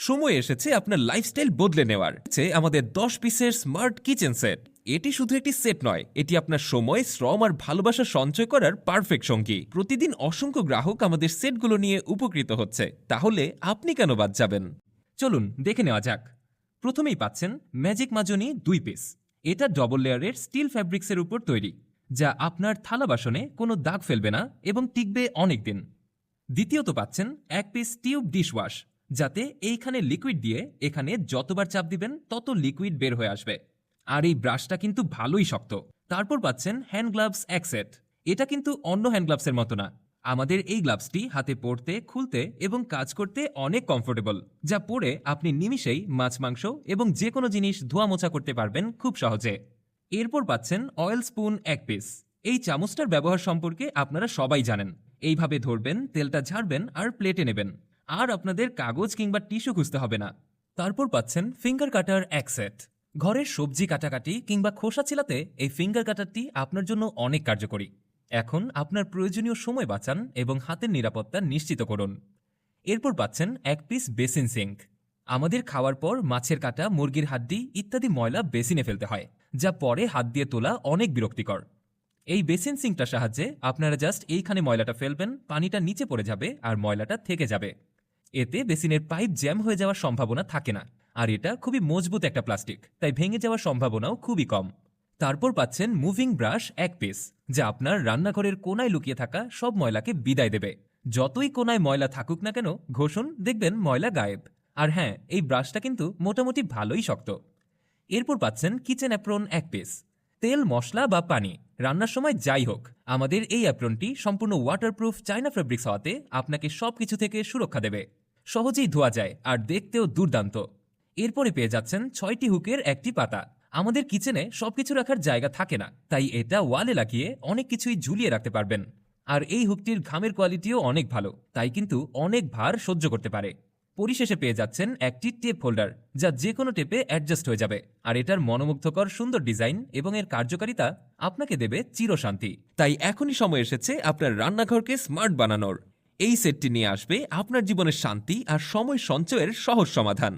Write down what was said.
সময় এসেছে আপনার লাইফস্টাইল বদলে নেওয়ার। আমাদের 10 পিসের স্মার্ট কিচেন সেট। এটি শুধু একটি সেট নয়, এটি আপনার সময়, শ্রম আর ভালোবাসা সঞ্চয় করার পারফেক্ট সঙ্গী। প্রতিদিন অসংখ্য গ্রাহক আমাদের সেটগুলো নিয়ে উপকৃত হচ্ছে, তাহলে আপনি কেন বাদ যাবেন? চলুন দেখে নেওয়া যাক। প্রথমেই পাচ্ছেন ম্যাজিক মাজনি 2 পিস। এটা ডবল লেয়ারের স্টিল ফ্যাব্রিক্সের উপর তৈরি, যা আপনার থালা বাসনে কোনো দাগ ফেলবে না এবং টিকবে অনেক দিন। দ্বিতীয়ত পাচ্ছেন 1 পিস টিউব ডিশওয়াশ, যাতে এইখানে লিকুইড দিয়ে এখানে যতবার চাপ দিবেন তত লিকুইড বের হয়ে আসবে। আর এই ব্রাশটা কিন্তু ভালোই শক্ত। তারপর পাচ্ছেন হ্যান্ড গ্লাভস 1 সেট। এটা কিন্তু অন্য হ্যান্ড গ্লাভসের মতো না। আমাদের এই গ্লাভসটি হাতে পরতে, খুলতে এবং কাজ করতে অনেক কমফোর্টেবল, যা পরে আপনি নিমিষেই মাছ, মাংস এবং যে কোনো জিনিস ধোয়া মোছা করতে পারবেন খুব সহজে। এরপর পাচ্ছেন অয়েল স্পুন 1 পিস। এই চামচটার ব্যবহার সম্পর্কে আপনারা সবাই জানেন। এইভাবে ধরবেন, তেলটা ঝাড়বেন আর প্লেটে নেবেন, আর আপনাদের কাগজ কিংবা টিস্যু খুঁজতে হবে না। তারপর পাচ্ছেন ফিঙ্গার কাটার 1 সেট। ঘরের সবজি কাটাকাটি কিংবা খোসা ছিলাতে এই ফিঙ্গার কাটারটি আপনার জন্য অনেক কার্যকরী। এখন আপনার প্রয়োজনীয় সময় বাঁচান এবং হাতের নিরাপত্তা নিশ্চিত করুন। এরপর পাচ্ছেন 1 পিস বেসিন সিঙ্ক। আমাদের খাওয়ার পর মাছের কাটা, মুরগির হাড্ডি ইত্যাদি ময়লা বেসিনে ফেলতে হয়, যা পরে হাত দিয়ে তোলা অনেক বিরক্তিকর। এই বেসিন সিঙ্কটার সাহায্যে আপনারা জাস্ট এইখানে ময়লাটা ফেলবেন, পানিটা নিচে পড়ে যাবে আর ময়লাটা থেকে যাবে। এতে বেসিনের পাইপ জ্যাম হয়ে যাওয়ার সম্ভাবনা থাকে না, আর এটা খুবই মজবুত একটা প্লাস্টিক, তাই ভেঙে যাওয়ার সম্ভাবনাও খুবই কম। তারপর পাচ্ছেন মুভিং ব্রাশ 1 পিস, যা আপনার রান্নাঘরের কোনায় লুকিয়ে থাকা সব ময়লাকে বিদায় দেবে। যতই কোনায় ময়লা থাকুক না কেন, ঘষুন, দেখবেন ময়লা গায়েব। আর হ্যাঁ, এই ব্রাশটা কিন্তু মোটামুটি ভালোই শক্ত। এরপর পাচ্ছেন কিচেন অ্যাপ্রন 1 পিস। তেল, মশলা বা পানি রান্নার সময় যাই হোক, আমাদের এই অ্যাপ্রনটি সম্পূর্ণ ওয়াটারপ্রুফ চায়না ফেব্রিক্স হওয়াতে আপনাকে সবকিছু থেকে সুরক্ষা দেবে। সহজেই ধোয়া যায় আর দেখতেও দুর্দান্ত। এরপরে পেয়ে যাচ্ছেন 6টি হুকের একটি পাতা। আমাদের কিচেনে সবকিছু রাখার জায়গা থাকে না, তাই এটা ওয়ালে লাগিয়ে অনেক কিছুই ঝুলিয়ে রাখতে পারবেন। আর এই হুকটির ঘামের কোয়ালিটিও অনেক ভালো, তাই কিন্তু অনেক ভার সহ্য করতে পারে। পরিশেষে পেয়ে যাচ্ছেন একটি টেপ হোল্ডার, যা যে কোনো টেপে অ্যাডজাস্ট হয়ে যাবে। আর এটার মনোমুগ্ধকর সুন্দর ডিজাইন এবং এর কার্যকারিতা আপনাকে দেবে চিরশান্তি। তাই এখনই সময় এসেছে আপনার রান্নাঘরকে স্মার্ট বানানোর। এই সেটটি নিয়ে আসবে আপনার জীবনের শান্তি আর সময় সঞ্চয়ের সহজ সমাধান।